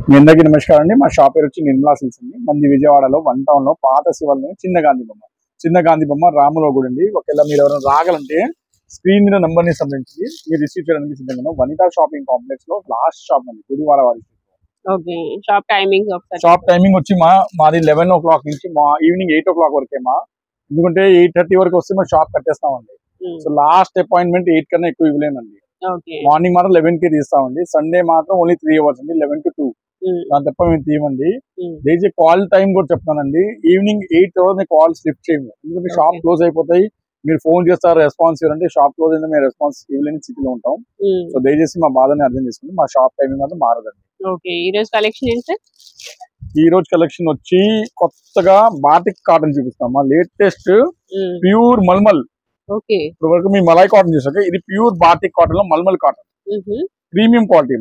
మీ అందరికీ నమస్కారం అండి. మా షాప్ పేరు వచ్చి నిర్మలా సిల్క్స్ అండి. మంది విజయవాడలో 1 టౌన్ లో పాత శివాలయం చిన్న గాంధీ బొమ్మ రాములో గుడి అండి. ఒకవేళ మీరు ఎవరైనా రాగలంటే స్క్రీన్ మీద నంబర్ ని సంబంధించి మీరు రిసీవ్ చేయడానికి సిద్ధంగా వనితా షాపింగ్ కాంప్లెక్స్ లో లాస్ట్ షాప్ అండి, గుడివాడ వారి. ఓకే, షాప్ టైమింగ్ వచ్చి మాది 11 o'clock నుంచి మా ఈవినింగ్ 8 o'clock వరకే ఎందుకంటే 8:30 వరకు వస్తే మా షాప్ కట్టేస్తామండి. సో లాస్ట్ అపాయింట్మెంట్ 8 కన్నా ఎక్కువ ఇవ్వలేనండి. మార్నింగ్ మాత్రం 11 కి తీస్తామండి. సండే మాత్రం ఓన్లీ 3 hours అండి, 11 to 2. దాని తప్ప మేము తీయమండి. డైలీ కాల్ టైం కూడా చెప్తానండి. ఈవినింగ్ 8 hours కాల్ లిఫ్ట్ చేయము, ఎందుకంటే షాప్ క్లోజ్ అయిపోతాయి. మీరు ఫోన్ చేస్తారు, రెస్పాన్స్ ఇవ్వాలంటే షాప్ క్లోజ్ అయితే మేము రెస్పాన్స్ ఇవ్వలేని స్థితిలో ఉంటాం. సో దయచేసి మా బాధని అర్థం చేసుకోండి. మా షాప్ టైమింగ్ మాత్రం మారదండి. ఈ రోజు కలెక్షన్ వచ్చి కొత్తగా బాటిక్ కాటన్ చూపిస్తాం. మా లేటెస్ట్ ప్యూర్ మల్మల్. ఇప్పుడు వరకు మీ మలై కాటన్ చూసాక ఇది ప్యూర్ బాటిక్ కాటన్ లో మల్మల్ కాటన్, ప్రీమియం క్వాలిటీ.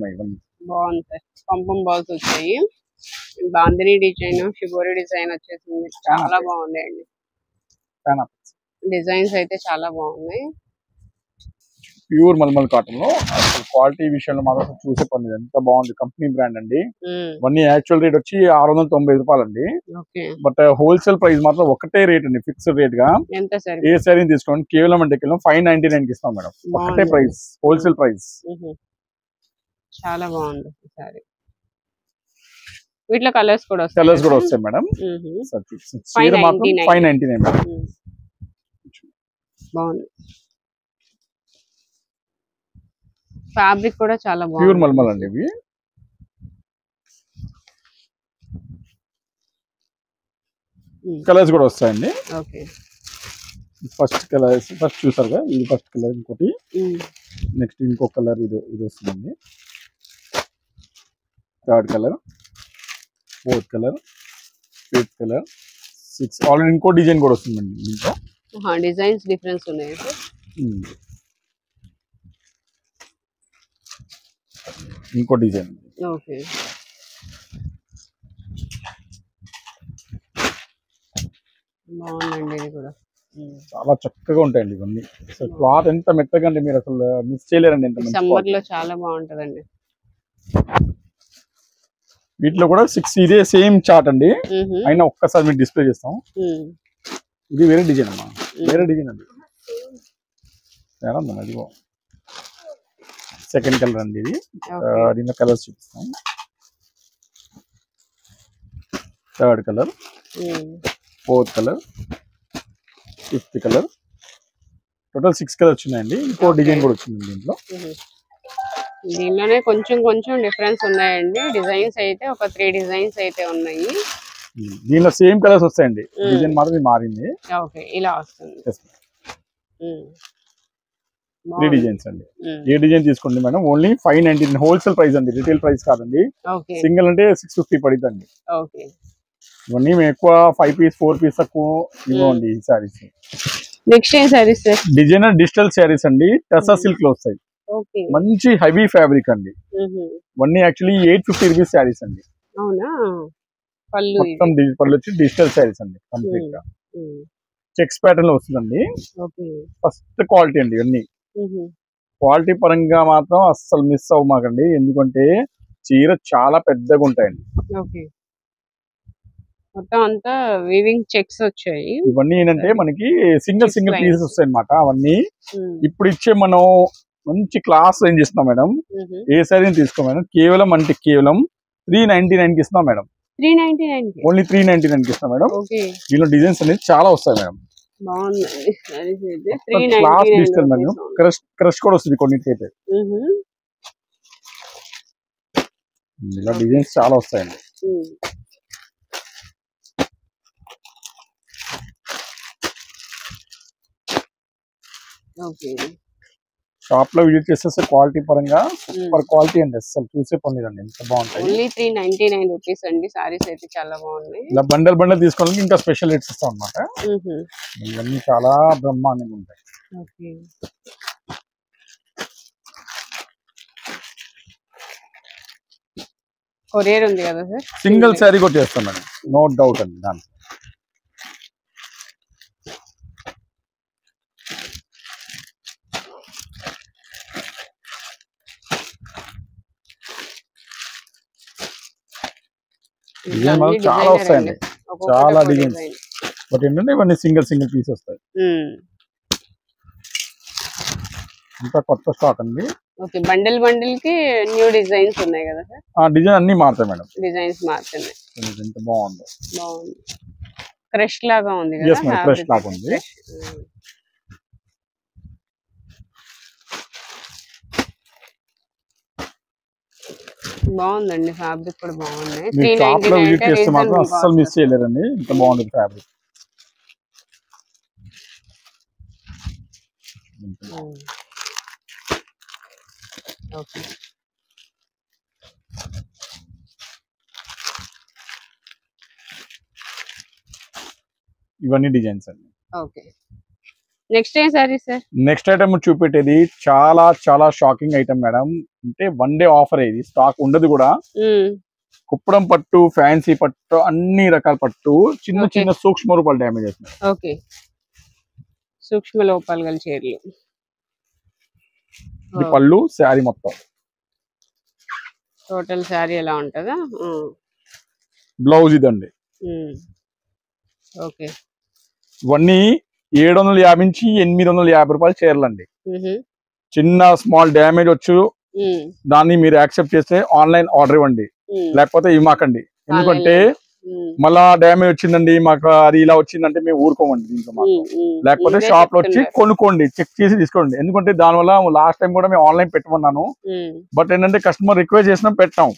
బాగుంది, పంపం బాల్స్ వచ్చాయి, బాందిని డిజైన్, షిబోరి డిజైన్ వచ్చేసింది. చాలా బాగున్నాయండి, డిజైన్స్ అయితే చాలా బాగున్నాయి. ప్యూర్ మల్మల్ కాటన్ లో అసలు క్వాలిటీ విషయంలో మాత్రం చూసే పని ఎంత బాగుంది. కంపెనీ బ్రాండ్ అండి. ఇవన్నీ యాక్చువల్ రేట్ వచ్చి 690 రూపాయలండి. బట్ హోల్సేల్ ప్రైస్ మాత్రం ఒకటే రేట్ అండి, ఫిక్స్డ్ రేట్ గా. ఏ సారీ తీసుకోండి కేవలం అంటే 599 కి ఇస్తాం మేడం. ఒకటే ప్రైస్, హోల్సేల్ ప్రైస్. చాలా బాగుంది సారీ. వీటిలో కలర్స్ కూడా వస్తాయి మేడం. 599 మేడం. బాగుంది, ఫ్యాబ్రిక్ కూడా చాలా బాగుంది, ప్యూర్ మల్మల్ అండి. ఇవి కలర్స్ కూడా వస్తాయండి. ఫస్ట్ చూసారుగా, ఇది ఫస్ట్ కలర్. ఇంకోటి నెక్స్ట్ ఇంకో కలర్ ఇది వస్తుందండి. Third colour, fourth colour, fifth colour, 6. Already ఇంకో డిజైన్ కూడా వస్తుందండి దీంట్లో. డిజైన్స్ డిఫరెన్స్ ఉన్నాయి. ఇంకో డిజైన్. ఓకే, బాగుందండి. ఇది కూడా చాలా చక్కగా ఉంటాయండి ఇవన్నీ. క్లాత్ ఎంత మెత్తగా అండి, మీరు అసలు మిస్ చేయలేరండి. సమ్మర్ లో చాలా బాగుంటదండి. వీటిలో కూడా 6 ఇదే సేమ్ చార్ట్ అండి. అయినా ఒక్కసారి మీకు డిస్ప్లే చేస్తాం. ఇది వేరే డిజైన్ అమ్మా, వేరే డిజైన్ అండి. అదిగో సెకండ్ కలర్ అండి. ఇది దీంట్లో కలర్స్ చూపిస్తాం. Third colour, fourth colour, fifth colour, total 6 colours ఉన్నాయండి. ఇంకో డిజైన్ కూడా వచ్చింది దీంట్లో. దీనిలోనే కొంచెం డిఫరెన్స్ ఉన్నాయండి. డిజైన్స్ అయితే ఒక 3 డిజైన్స్ అయితే ఉన్నాయి. దీనిలో సేమ్ కలర్స్ వస్తాయండి, డిజైన్ మాత్రం మారింది. ఓకే, ఇలా వస్తుంది. 3 డిజైన్స్ అండి. ఏ డిజైన్ తీసుకోండి మేడం, ఓన్లీ 599 హోల్సేల్ ప్రైస్ అండి, రిటైల్ ప్రైస్ కాదండి. సింగిల్ అంటే 650 పడుతుంది. ఇవన్నీ మేము ఎక్కువ 5 పీస్ 4 పీస్ తక్కువ ఇవ్వండి ఈ సారీస్. నెక్స్ట్ ఏం సారీస్? డిజైనర్ డిజిటల్ సారీస్ అండి, టెసా సిల్క్ లో వస్తాయి. మంచి హెవీ ఫ్యాబ్రిక్ అండి. ఇవన్నీ యాక్చువల్లీ 850 రూపీస్ సారీస్ అండి. మొత్తం పళ్ళు వచ్చి డిజిటల్ సారీస్ అండి. కంప్లీట్ గా చెక్స్ ప్యాటర్న్ లో వస్తుందండి. ఫస్ట్ క్వాలిటీ అండి. ఇవన్నీ క్వాలిటీ పరంగా మాత్రం అస్సలు మిస్ అవ్వమాకండి, ఎందుకంటే చీర చాలా పెద్దగా ఉంటాయండి. మొత్తం అంతా వీవింగ్ చెక్స్ వచ్చాయి. ఇవన్నీ ఏంటంటే మనకి సింగిల్ పీసెస్ వస్తాయి అన్నమాట. అవన్నీ ఇప్పుడు ఇచ్చే మనం మంచి క్లాస్ ఏం చేస్తున్నాం మేడం. ఏ సారీని తీసుకో మేడం, కేవలం 399 కి ఇస్తున్నాం మేడం. 399 ఓన్లీ 399 కి ఇస్తాం మేడం. దీనిలో డిజైన్స్ అనేది చాలా వస్తాయి madam. Class digital madam. Crush కూడా వస్తుంది కొన్నిటికైతే. ఇలా డిజైన్స్ చాలా వస్తాయండి. షాప్ లో విజిట్ చేస్తే క్వాలిటీ పరంగా సూపర్ క్వాలిటీ అండి, అసలు చూసే పని లేదండి, ఎంత బాగుంటాయి. ఓన్లీ 399 రూపీస్ అండి. సారీస్ అయితే చాలా బాగున్నాయి. ఇలా బండల్ తీసుకోవడానికి ఇంకా స్పెషల్ రేట్స్ ఇస్తాం అన్నమాట. ఇవన్నీ చాలా బ్రహ్మాండంగా ఉంటాయి. కొరియర్ ఉంది కదా సార్? సింగిల్ సారీ కూడా చేస్తాం మేడం, నో డౌట్ అండి దాంట్లో. డిజైన్ మాత్రం చాలా వస్తాయండి, చాలా డిజైన్స్. బట్ ఏంటంటే ఇవన్నీ సింగిల్ పీస్ వస్తాయి. ఇంకా కొత్త స్టాక్ అండి. ఓకే, బండిల్ కి న్యూ డిజైన్స్ ఉన్నాయి కదా సార్? డిజైన్ అన్ని మారుతాయి మేడం, డిజైన్స్ మారుతున్నాయి. ఎంత బాగుంది, క్రష్ లాగా ఉంది కదా? క్రష్ లాగా ఉంది. బాగుందండి, ఫ్యాబ్రిక్ కూడా బాగుంది. షాప్ లో విజిట్ చేస్తే మాత్రం అస్సలు మిస్ చేయలేరండి, ఇంత బాగుంది ఫ్యాబ్రిక్. ఓకే, ఇవన్నీ డిజైన్స్ అండి. ఓకే, నెక్స్ట్ ఏం సారీ సార్? నెక్స్ట్ ఐటమ్ చూపెట్టేది చాలా చాలా షాకింగ్ ఐటమ్ మేడం. అంటే 1 డే ఆఫర్, ఇది స్టాక్ ఉండదు కూడా. కుప్పడం పట్టు, ఫ్యాన్సీ పట్టు, అన్ని రకాల పట్టు, చిన్న చిన్న సూక్ష్మ రూపాయలు డ్యామేజ్ అవుతుంది. ఓకే, సూక్ష్మ లోపాలు గల చీరలు. ఇది పళ్ళు, శారీ మొత్తం టోటల్ శారీ ఎలా ఉంటుందా? బ్లౌజ్ ఇదండి. ఓకే, ఇవన్నీ 750 నుంచి 850 రూపాయలు చీరలండి. చిన్న స్మాల్ డ్యామేజ్ వచ్చు, దాన్ని మీరు యాక్సెప్ట్ చేస్తే ఆన్లైన్ ఆర్డర్ ఇవ్వండి, లేకపోతే ఇవ్వమాకండి. ఎందుకంటే మళ్ళా డ్యామేజ్ వచ్చిందండి మాకు, అది ఇలా వచ్చిందంటే మేము ఊరుకోమండి దీంట్లో. లేకపోతే షాప్ లో వచ్చి కొనుక్కోండి, చెక్ చేసి తీసుకోండి. ఎందుకంటే దానివల్ల లాస్ట్ టైం కూడా మేము ఆన్లైన్ పెట్టమన్నాను, బట్ ఏంటంటే కస్టమర్ రిక్వెస్ట్ చేసినా పెట్టాం.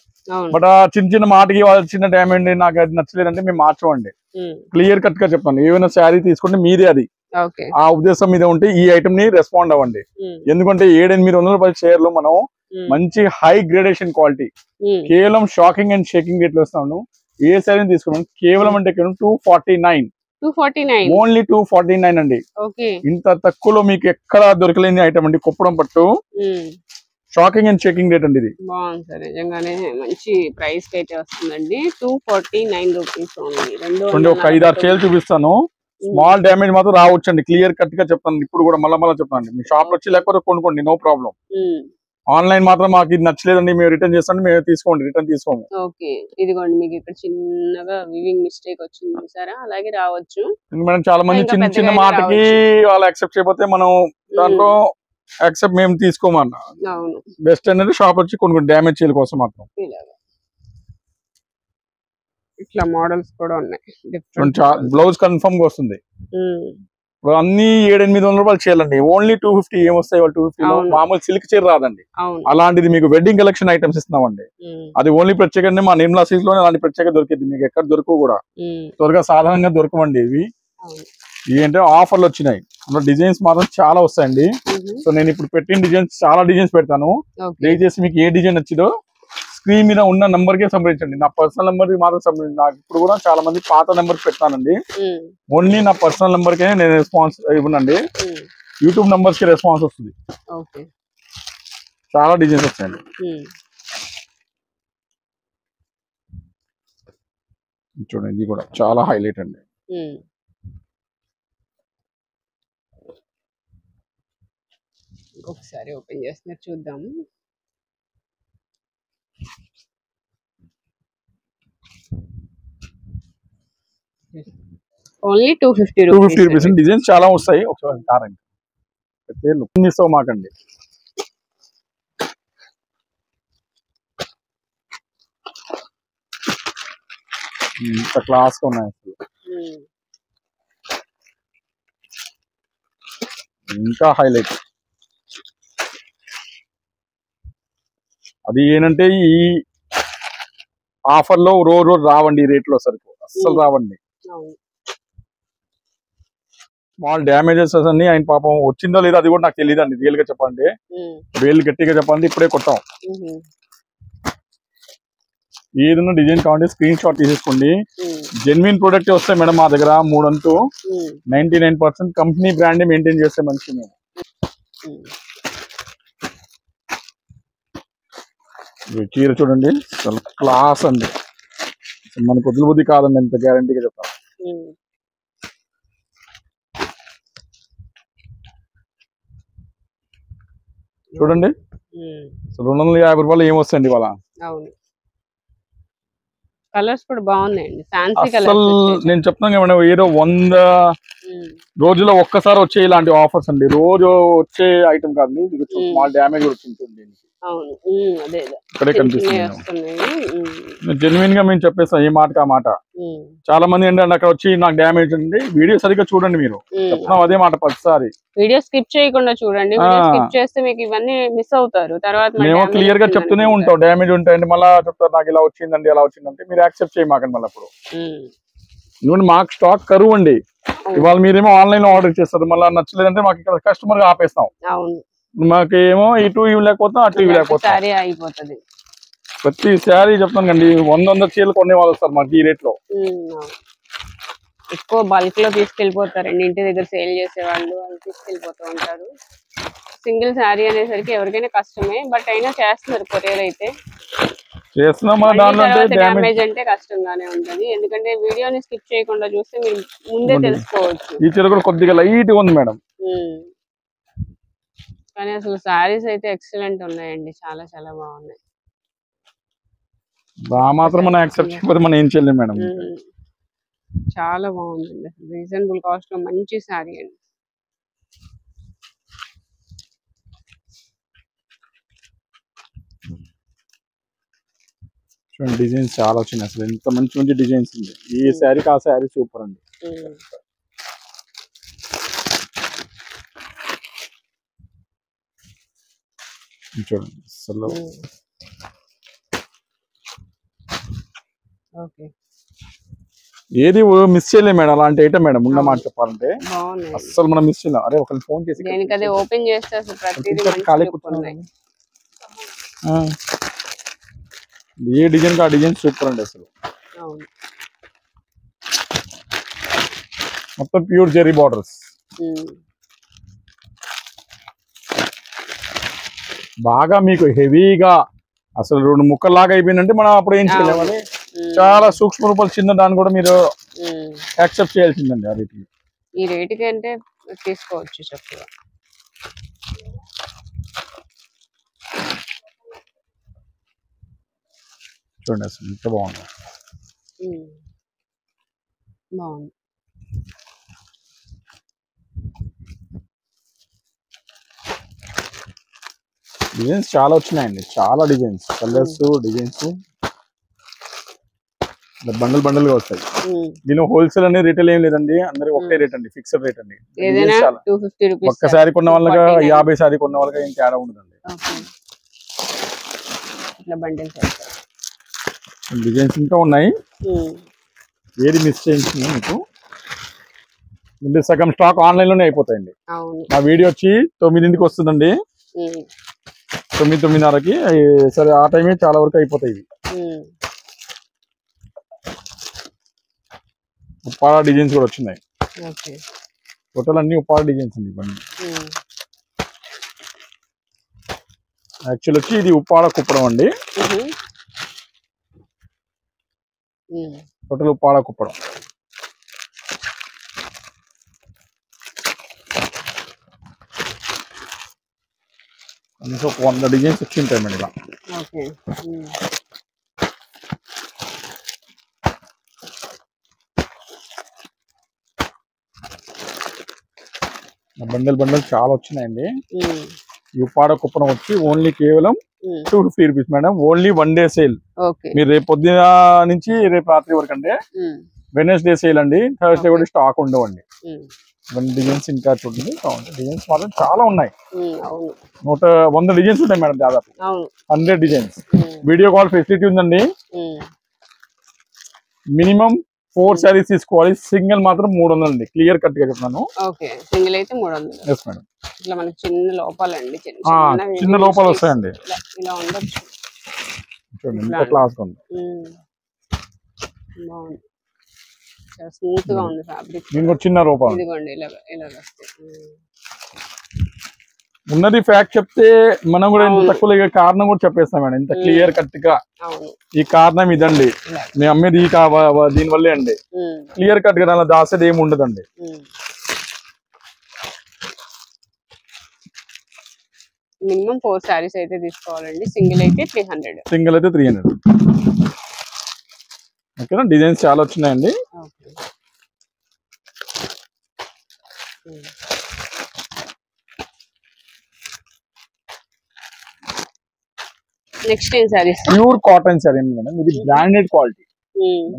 బట్ చిన్న చిన్న మాటకి వాళ్ళు చిన్న డ్యామేజ్ నాకు అది నచ్చలేదంటే మేము మార్చమండి. క్లియర్ కట్ గా చెప్తాను, ఏమైనా శారీ తీసుకుంటే మీదే అది, ఆ ఉద్దేశం మీద ఉంటే ఈ ఐటమ్ ని రెస్పాండ్ అవ్వండి. ఎందుకంటే 700-800 రూపాయల చీరలు మనం మంచి హై గ్రేడేషన్ క్వాలిటీ కేవలం షాకింగ్ అండ్ షేకింగ్ రేట్లు వస్తాను. ఏ శారీ తీసుకున్నాం కేవలం అంటే 249, ఓన్లీ 249 అండి. ఇంత తక్కువలో మీకు ఎక్కడ దొరకలేని ఐటమ్ అండి, కుప్పడం పట్టు. షాకింగ్ అండ్ చెకింగ్ రేట్ అండి ఇది. బాగుంది సార్, నిజంగానే మంచి ప్రైస్ కి అయితే వస్తుందండి. 249 రూపీస్ ఓన్లీ. ఒక 5-6 చీరలు చూపిస్తాను, స్మాల్ డ్యామేజ్ మాత్రం రావచ్చండి. క్లియర్ కట్ గా చెప్తాను, ఇప్పుడు కూడా మళ్ళీ చెప్తాను. మీ షాప్ వచ్చి లేకపోతే కొనుక్కోండి, నో ప్రాబ్లం. ఆన్లైన్ మాత్రం మాకు ఇది నచ్చలేదండి మేము రిటర్న్ చేస్తాను, మేము తీసుకోండి, రిటర్న్ తీసుకోము. ఓకే, ఇదిగోండి మీకు ఇక్కడ చిన్నగా వివింగ్ మిస్టేక్ వచ్చింది సార్, అలాగే రావచ్చు మేడం. చాలా మంది చిన్న చిన్న మాటకి వాళ్ళు యాక్సెప్ట్ చేయకపోతే మనం దాంట్లో యాక్సెప్ట్ మేము తీసుకోమన్నా. బెస్ట్ అనేది షాప్ వచ్చి కొన్ని డ్యామేజ్ చేయల కోసం మాత్రం. ఇట్లా మోడల్స్ కూడా ఉన్నాయి, బ్లౌజ్ కన్ఫర్మ్ గా వస్తుంది. అన్ని 700-800 రూపాయలు చీరలండి, ఓన్లీ 250. ఏమొస్తాయి వాళ్ళు 250? మామూలు సిల్క్ చీర రాదండి. అలాంటిది మీకు వెడ్డింగ్ కలెక్షన్ ఐటమ్స్ ఇస్తున్నామండి. అది ఓన్లీ ప్రత్యేకంగా మా నిర్మలా సిల్క్ లోనే అలాంటి ప్రత్యేక దొరికింది, మీకు ఎక్కడ దొరకవు కూడా. త్వరగా సాధారణంగా దొరకమండి ఇవి. ఏంటంటే ఆఫర్లు వచ్చినాయి, డిజైన్స్ మాత్రం చాలా వస్తాయండి. సో నేను ఇప్పుడు పెట్టిన డిజైన్స్ చాలా డిజైన్స్ పెడతాను. దయచేసి మీకు ఏ డిజైన్ వచ్చిందో స్క్రీన్ మీద ఉన్న నంబర్ కే సంప్రదించండి. నా పర్సనల్ నెంబర్ కి మాత్రం సంప్రదించండి. నాకు ఇప్పుడు కూడా చాలా మంది పాత నెంబర్ పెడతానండి, ఓన్లీ నా పర్సనల్ నెంబర్ కే నేను రెస్పాన్స్ ఇవ్వనండి. యూట్యూబ్ నంబర్స్ కి రెస్పాన్స్ వస్తుంది. చాలా డిజైన్స్ వస్తాయండి. చూడండి, ఇది కూడా చాలా హైలైట్ అండి. ఒకసారి ఓపెన్ చేస్తున్నారు, చూద్దాము. Only 250 rupees. డిజైన్స్ చాలా వస్తాయి, ఒకసారి లుక్ మిస్ అవ్వమాకండి. ఇంత క్లాస్ గా ఉన్నాయి అసలు, ఇంకా హైలైట్. అది ఏంటంటే ఈ ఆఫర్ లో రోజు రావండి, ఈ రేట్ లో సరుకు అస్సలు రావండి. స్మాల్ డ్యామేజెస్ అన్ని ఆయన పాపం వచ్చిందో లేదో అది కూడా నాకు తెలియదు అండి. రియల్ గా చెప్పండి, వేలు గట్టిగా చెప్పండి, ఇప్పుడే కొట్టాం. ఏదైనా డిజైన్ కావాలంటే స్క్రీన్ షాట్ తీసేసుకోండి. జెన్యున్ ప్రొడక్ట్ వస్తాయి మేడం మా దగ్గర. 99% కంపెనీ బ్రాండ్ మెయింటైన్ చేస్తే మంచి. మేము చీర చూడండి, అసలు క్లాస్ అండి, మనకు వదిలి బుద్ధి కాదండి, ఎంత గ్యారంటీగా చెప్తాను. చూడండి, 250 రూపాయలు ఏమొస్తాయండి ఇవాళ. కలర్స్ కూడా బాగున్నాయండి, ఫ్యాన్సీ అసలు కలర్స్. నేను చెప్తున్నాను కదా మేడం, ఏదో 100 రోజుల్లో ఒక్కసారి వచ్చే ఇలాంటి ఆఫర్స్ అండి, రోజు వచ్చే ఐటమ్ కాదు. ఇది స్మాల్ డ్యామేజ్ కూడా ఉంటుంది. అవును, అదే ఇక్కడే కనిపిస్తుంది. జెన్యున్ గా మేము చెప్పేస్తాం ఏ మాటకి ఆ మాట. చాలా మంది ఏంటంటే అక్కడ వచ్చి నాకు డ్యామేజ్ ఉంది, వీడియో సరిగ్గా చూడండి మీరు, చెప్తున్నాం అదే మాట ప్రతిసారి. వీడియో స్కిప్ చేయకుండా చూడండి, స్కిప్ చేస్తే మీకు ఇవన్నీ మిస్ అవుతారు. తర్వాత మేము క్లియర్ గా చెప్తూనే ఉంటాం, డ్యామేజ్ ఉంటాయండి. మళ్ళీ చెప్తారు నాకు ఇలా వచ్చిందండి అలా వచ్చిందంటే, మీరు యాక్సెప్ట్ చేయమాకండి. మళ్ళీ అప్పుడు నువ్వు మాకు స్టాక్ కరువు అండి, ఇవాళ మీరేమో ఆన్లైన్ లో ఆర్డర్ చేస్తారు, మళ్ళీ నచ్చలేదంటే మాకు ఇక్కడ కస్టమర్ గా ఆపేస్తాం. మాకేమో ఇటు ఇవి లేకపోతే అటు ఇవి లేకపోతే అయిపోతుంది. ప్రతి శారీ చెప్తాను కండి, 100 చీరలు కొనే వాళ్ళు వస్తారు మాకు ఈ రేట్ లో. ఎక్కువ బల్క్ లో తీసుకెళ్లిపోతారండి, ఇంటి దగ్గర సేల్ చేసే వాళ్ళు తీసుకెళ్లిపోతూ ఉంటారు. సింగిల్ శారీ అనేసరికి ఎవరికైనా కష్టమే, బట్ అయినా చేస్తున్నారు కొరియర్ అయితే. డ్యామేజ్ అంటే కష్టంగానే ఉంటది, ఎందుకంటే వీడియోని స్కిప్ చేయకుండా చూస్తే మీరు ముందే తెలుసుకోవచ్చు. ఈ చీర కూడా కొద్దిగా లైట్ ఉంది మేడం, కానీ అసలు శారీస్ అయితే ఎక్సలెంట్ ఉన్నాయండి, చాలా చాలా బాగున్నాయి. మాత్రం మనం యాక్సెప్ట్ చేయకపోతే మనం ఏం చేయలేం మేడం. చాలా బాగుందండి, రీజనబుల్ కాస్ట్ లో మంచి శారీ అండి. చూడండి డిజైన్స్ చాలా వచ్చినాయి, అసలు ఎంత మంచి మంచి డిజైన్స్ ఉంది. ఈ శారీకి ఆ శారీ సూపర్ అండి. చూడండి అసలు ఏది మిస్ చేయలేము మేడం, అలాంటి ఐటమ్ మేడం. ఉన్న మాట చెప్పాలంటే అసలు మనం మిస్ చేయలేం. అరే ఒకరిని ఫోన్ చేసి ఓపెన్ చేస్తే ఏ డిజైన్ ఆ డిజైన్ సూపర్ అండి అసలు. మొత్తం ప్యూర్ జెరీ బార్డర్స్, బాగా మీకు హెవీగా అసలు 2 ముక్కల్లాగా అయిపోయిందంటే మనం అప్పుడు ఏం చేయలేమని, చాలా సూక్ష్మ రూపాయలు చిన్న దాన్ని కూడా మీరు యాక్సెప్ట్ చేయాల్సిందండి. ఆ రేటు ఈ రేటుకి అంటే తీసుకోవచ్చు చక్కగా. చూడండి అసలు ఎంత బాగుంది. డిజైన్స్ చాలా వచ్చినాయండి, చాలా డిజైన్స్, కలర్స్, డిజైన్స్ బండల్ గా వస్తాయి. దీని హోల్సేల్ అనేది రిటైల్ ఏం లేదండి, అందరికి ఒకటే రేట్ అండి, ఫిక్స్డ్ రేట్ అండి. ఒక్కసారి కొన్న వాళ్ళగా 50 సారీ కొన్న వాళ్ళగా ఏం తేడా ఉండదండి. డిజైన్స్ ఇంకా ఉన్నాయి, ఏది మిస్ చేయించింది మీకు. సగం స్టాక్ ఆన్లైన్ లోనే అయిపోతాయండి. మా వీడియో వచ్చి 9కి వస్తుందండి, 9:30కి. సరే ఆ టైమే చాలా వరకు అయిపోతాయి. ఉప్పాడ డిజైన్స్ కూడా వచ్చినాయి, టోటల్ అన్ని ఉప్పాడ డిజైన్స్ అండి ఇవన్నీ. యాక్చువల్ వచ్చి ఇది ఉప్పాడ కుప్పడం అండి, టోటల్ ఉప్పాడ కుప్పడం. కనీసం 100 డిజైన్స్ వచ్చి ఉంటాయి మేడం ఇలా. బండల్ చాలా వచ్చినాయండి. ఈ ఉప్పాడ కుప్పడం వచ్చి ఓన్లీ కేవలం 250 rupees madam, only 1 day sale. మీరు రేపు పొద్దున నుంచి రేపు రాత్రి వరకు అంటే వెడ్నెస్డే సేల్ అండి, థర్స్డే కూడా స్టాక్ ఉండవండి. డిజైన్స్ ఇంకా చూడండి, డిజైన్స్ మాత్రం చాలా ఉన్నాయి. 100 డిజైన్స్ ఉంటాయి మేడం, దాదాపు 100 డిజైన్స్. వీడియో కాల్ ఫెసిలిటీ ఉందండి. మినిమం 4 శారీస్ తీసుకోవాలి, సింగిల్ మాత్రం 300 అండి, క్లియర్ కట్ గా చెప్తున్నాను. సింగిల్ అయితే 300. Yes madam. ఇట్లా మనకి చిన్న లోపాలండి, చిన్న లోపాలు వస్తాయండి. ఇలా ఉండొచ్చు చూడండి, ఎంత క్లాస్ ఉంది. స్మూత్ గా ఉంది ఫ్యాబ్రిక్. దీనికి చిన్న రూపాయలు ఇదిగోండి, ఇలా వస్తాయి. ఉన్నది ఫ్యాక్ట్ చెప్తే మనం కూడా ఇంత తక్కువ కారణం కూడా చెప్పేస్తాం మేడం, ఇంత క్లియర్ కట్ గా. ఈ కారణం ఇదండి, మేము అమ్మేది ఈ దీని వల్లే అండి. క్లియర్ కట్ గా అలా దాసేది ఏమి ఉండదండి. మినిమం 4 శారీస్ అయితే తీసుకోవాలండి, సింగిల్ అయితే 300. సింగిల్ అయితే 300. ఓకేనా, డిజైన్స్ చాలా వచ్చినాయండి. నెక్స్ట్ ఏం saris? Pure cotton sorry madam, ఇది బ్రాండెడ్ క్వాలిటీ,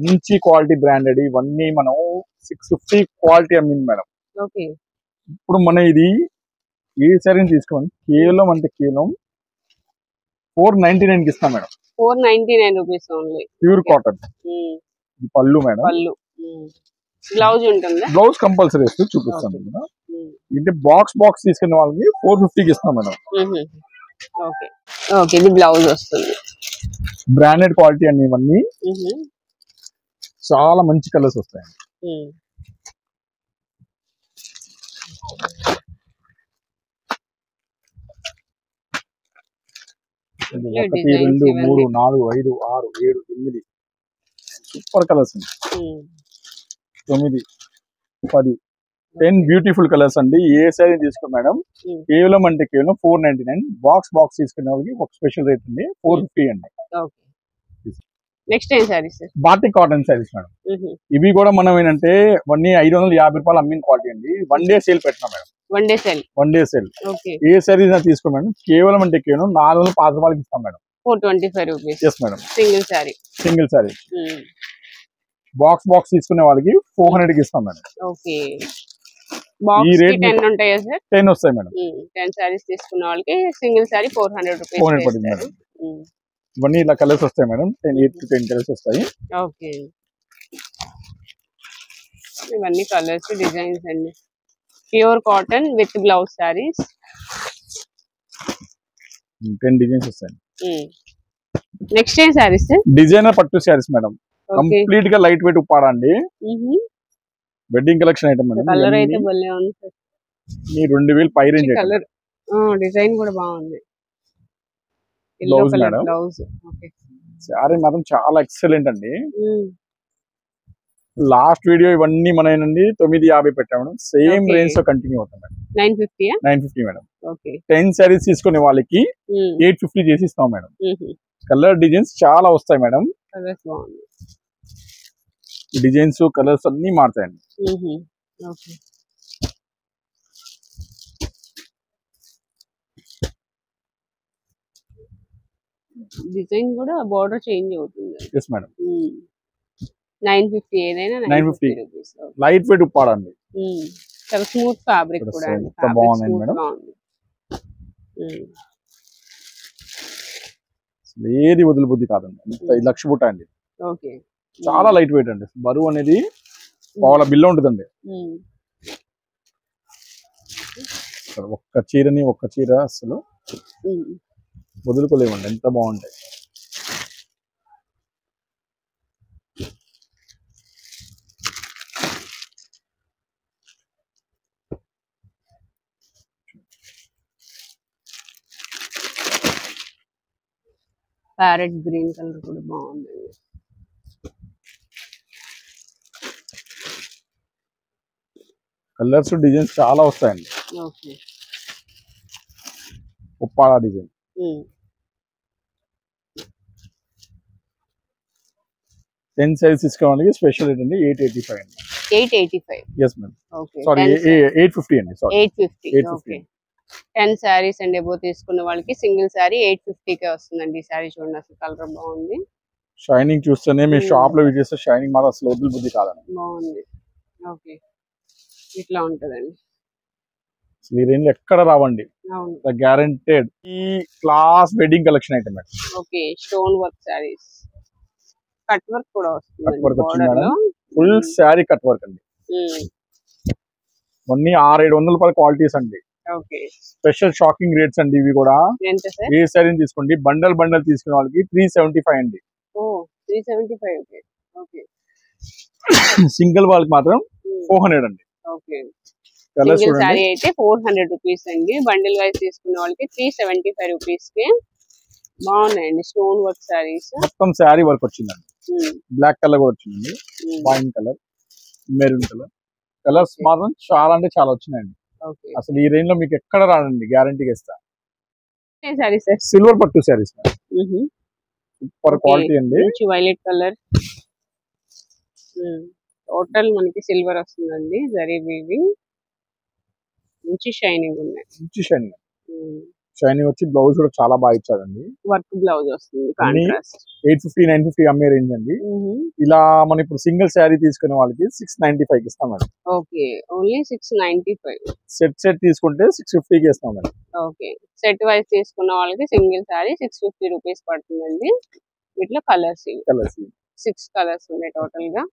మంచి క్వాలిటీ బ్రాండెడ్. ఇవన్నీ మనం 650 క్వాలిటీ అమ్మింది మేడం. ఇప్పుడు మన ఇది ఏ సారీని తీసుకోండి కేవలం అంటే కేవలం 499 కి ఇస్తాం madam. 499 rupees only, pure cotton. ఇది పళ్ళు మేడం. పళ్ళు, బ్లౌజ్ ఉంటుందా? బ్లౌజ్ కంపల్సరీ వేస్తూ చూపిస్తాను మేడం. అంటే బాక్స్ తీసుకునే వాళ్ళకి 450కి ఇస్తాం మేడం. ఓకే ఓకే, ఇది బ్లౌజ్ వస్తుంది. బ్రాండెడ్ క్వాలిటీ అన్ని ఇవన్నీ చాలా మంచి కలర్స్ వస్తాయి. ఒకటి 2 3 4 5 6 7 8 సూపర్ కలర్స్, 9 10 10 బ్యూటిఫుల్ కలర్స్ అండి. ఏ సారీ తీసుకో మేడం, కేవలం అంటే కేవలం 499. బాక్స్ తీసుకునే వాళ్ళకి ఒక స్పెషల్ రేట్ ఉంది, 450 అండి. నెక్స్ట్ ఏం saris? Batik cotton saris madam. ఇవి కూడా మనం ఏంటంటే 550 రూపాయలు అమ్మిన క్వాలిటీ అండి. 1 డే సేల్ పెట్టినా మేడం. 1 day sale. ఏ సారీస్ తీసుకో మేడం, కేవలం అంటే కేవలం 405 రూపాయలకి ఇస్తాం madam. 425 rupees. Yes madam, single sari. Box తీసుకునే వాళ్ళకి 400 కి ఇస్తాం మేడం. ఓకే, బాక్స్ కి 10 ఉంటాయా సార్? 10 వస్తాయి మేడం. 10 సారీస్ తీసుకున్న వాళ్ళకి సింగిల్ సారీ 400 రూపీస్. 400 పడుతుంది మేడం. ఇవన్నీ ఇలా కలర్స్ వస్తాయి మేడం, 8 to 10 కలర్స్ వస్తాయి. ఓకే, ఇవన్నీ కలర్స్ డిజైన్స్ అండి. Pure cotton with blouse saris, 10 designs వస్తాయి. నెక్స్ట్ ఏం సారీస్? డిజైనర్ పట్టు సారీస్ మేడం, కంప్లీట్ గా లైట్ వెయిట్ ఉప్పాడా అండి. Wedding collection item madam. Colour అయితే భలే ఉంది సార్. ఈ 2000 పై రేంజ్ కలర్, డిజైన్ కూడా బాగుంది. Blouse madam. Blouse okay. Sorry మాత్రం చాలా ఎక్సలెంట్ అండి. లాస్ట్ వీడియో ఇవన్నీ మన ఏంటండి 950 పెట్టాము. సేమ్ రేంజ్ తో కంటిన్యూ అవుతాం మేడం. 950 మేడం. ఓకే, 10 సారీస్ తీసుకునే వాళ్ళకి 850 చేసి ఇస్తాం మేడం. కలర్ డిజైన్స్ చాలా వస్తాయి మేడం. కలర్స్ బాగుంది, డిజైన్స్ కలర్స్ అన్ని మారుతాయండి. ఓకే, డిజైన్ కూడా బార్డర్ చేంజ్ అవుతుంది. Yes madam. 950 ఏదైనా 950 రూపీస్. లైట్ వెయిట్ ఉప్పాడండి, చాలా స్మూత్ ఫ్యాబ్రిక్ కూడా అండి. బాగుంది మేడం. ఏది వదిలి బుద్ధి కాదండి, 1 లక్ష బుట్ట అండి. ఓకే, చాలా లైట్ వెయిట్ అండి. బరువు అనేది పావుల బిల్ల ఉంటుందండి. ఒక్క చీర అసలు వదులుకోలేమండి, ఎంత బాగుంటాయి. ప్యారెట్ గ్రీన్ కలర్ కూడా బాగుంది. కలర్స్ డిజైన్స్ చాలా వస్తాయండి. Okay, Uppada design. 10 సైజ్ తీసుకోవడానికి స్పెషల్ రేట్ అండి 885 అండి. 885. yes ma'am. ఓకే, సారీ 850 అండి. Sorry 850. Okay, 10 saris and above తీసుకున్న వాళ్ళకి సింగిల్ సారీ 850 కే వస్తుందండి. ఈ సారీ చూడండి, అసలు కలర్ బాగుంది. షైనింగ్ చూస్తేనే మీ షాప్ లో చేస్తే షైనింగ్ మాత్రం అసలు వదిలి బుద్ధి కాదండి. బాగుంది. ఓకే, ఇట్లా ఉంటదండి. ఈ రేంజ్ ఎక్కడ రావండి, గ్యారెంటెడ్. ఈ class wedding collection item. Okay, stone work saris, cut work కూడా వస్తుంది. ఫుల్ శారీ కట్ వర్క్ అండి. ఇవన్నీ 600-700 రూపాయల క్వాలిటీస్ అండి. ఓకే, స్పెషల్ షాకింగ్ రేట్స్ అండి ఇవి కూడా. ఏ శారీ తీసుకోండి, బండల్ తీసుకునే వాళ్ళకి 375 అండి. 375. ఓకే ఓకే, సింగిల్ వాళ్ళకి మాత్రం 400 అండి. ఓకే, సింగిల్ సారీ అయితే 400 రూపీస్ అండి. బండిల్ వైజ్ తీసుకున్న వాళ్ళకి 375 రూపీస్ కి బాగున్నాయండి స్టోన్ వర్క్ సారీస్. మొత్తం శారీ వర్క్ వచ్చిందండి. బ్లాక్ కలర్ కూడా వచ్చిందండి, wine colour, maroon colour. Colours మాత్రం చాలా అంటే చాలా వచ్చినాయండి. అసలు ఈ రేంజ్ లో మీకు ఎక్కడ రానండి, గ్యారంటీగా ఇస్తా. సిల్వర్ పట్టు సారీస్, సూపర్ క్వాలిటీ అండి. వైలెట్ కలర్, టోటల్ మనకి సిల్వర్ వస్తుందండి, జరీ వీవింగ్, మంచి షైనింగ్ ఉన్నాయి. మంచి షైనింగ్, షైనింగ్ వచ్చి బ్లౌజ్ కూడా చాలా బాగా ఇచ్చారండి. వర్క్ బ్లౌజ్ వస్తుంది, కాంట్రాస్ట్. 850 950 అమ్మే రేంజ్ అండి. ఇలా మనం ఇప్పుడు సింగిల్ శారీ తీసుకునే వాళ్ళకి 695 కి ఇస్తాం మేడం. Okay, only 695. సెట్ తీసుకుంటే 650 కి ఇస్తాం మేడం. ఓకే, సెట్ వైజ్ తీసుకున్న వాళ్ళకి సింగిల్ శారీ 650 రూపీస్ పడుతుందండి. వీటిలో కలర్స్ 6 కలర్స్ ఉన్నాయి టోటల్ గా.